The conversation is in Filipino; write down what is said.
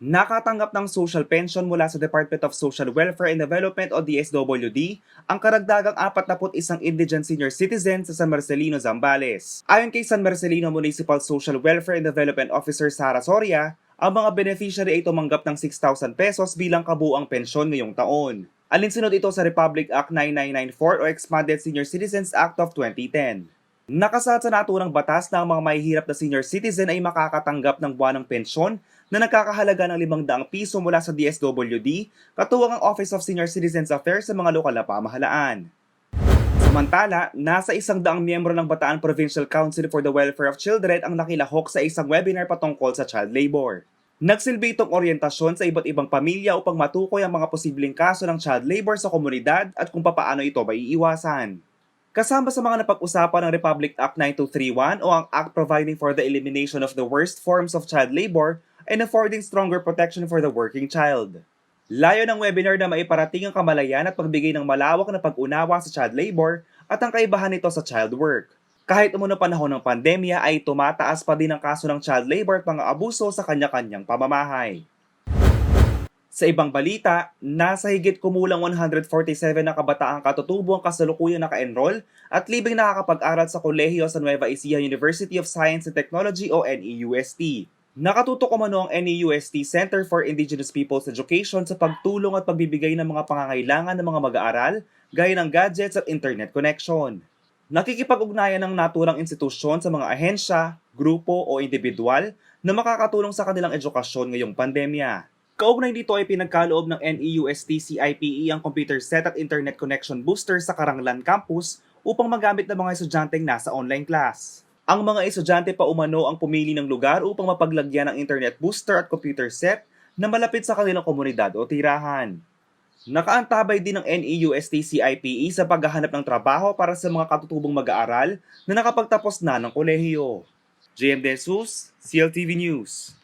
Nakatanggap ng social pension mula sa Department of Social Welfare and Development o DSWD ang karagdagang 41 indigent senior citizens sa San Marcelino, Zambales. Ayon kay San Marcelino Municipal Social Welfare and Development Officer Sara Soria, ang mga beneficiary ay tumanggap ng 6,000 pesos bilang kabuuang pensyon ngayong taon. Alinsunod ito sa Republic Act 9994 o Expanded Senior Citizens Act of 2010. Nakasaad sa naturang batas na ang mga mahihirap na senior citizen ay makakatanggap ng buwanang pensyon na nagkakahalaga ng 500 piso mula sa DSWD, katuwang ang Office of Senior Citizens Affairs sa mga lokal na pamahalaan. Samantala, nasa 100 miyembro ng Bataan Provincial Council for the Welfare of Children ang nakilahok sa isang webinar patungkol sa child labor. Nagsilbi itong oryentasyon sa iba't ibang pamilya upang matukoy ang mga posibleng kaso ng child labor sa komunidad at kung papaano ito maiiwasan. Kasama sa mga napag-usapan ng Republic Act 9231 o ang Act Providing for the Elimination of the Worst Forms of Child Labor and Affording Stronger Protection for the Working Child. Layo ng webinar na maiparating ang kamalayan at pagbigay ng malawak na pag-unawa sa child labor at ang kaibahan nito sa child work. Kahit umano panahon ng pandemya ay tumataas pa din ang kaso ng child labor at mga abuso sa kanya-kanyang pamamahay. Sa ibang balita, nasa higit kumulang 147 na kabataang katutubo ang kasalukuyang naka-enroll at libing nakakapag-aral sa kolehiyo sa Nueva Ecija University of Science and Technology o NEUST. Nakatutok umano ang NEUST Center for Indigenous Peoples Education sa pagtulong at pagbibigay ng mga pangangailangan ng mga mag-aaral gaya ng gadgets at internet connection. Nakikipag-ugnayan ng naturang institusyon sa mga ahensya, grupo o individual na makakatulong sa kanilang edukasyon ngayong pandemya. Kaugnay dito ay pinagkaloob ng NEUST CIPE ang computer set at internet connection booster sa Karanglan Campus upang magamit ng mga estudyanteng nasa online class. Ang mga estudyante pa umano ang pumili ng lugar upang mapaglagyan ng internet booster at computer set na malapit sa kanilang komunidad o tirahan. Nakaantabay din ng NEUST CIPE sa paghahanap ng trabaho para sa mga katutubong mag-aaral na nakapagtapos na ng kolehiyo. JM De Jesus, CLTV News.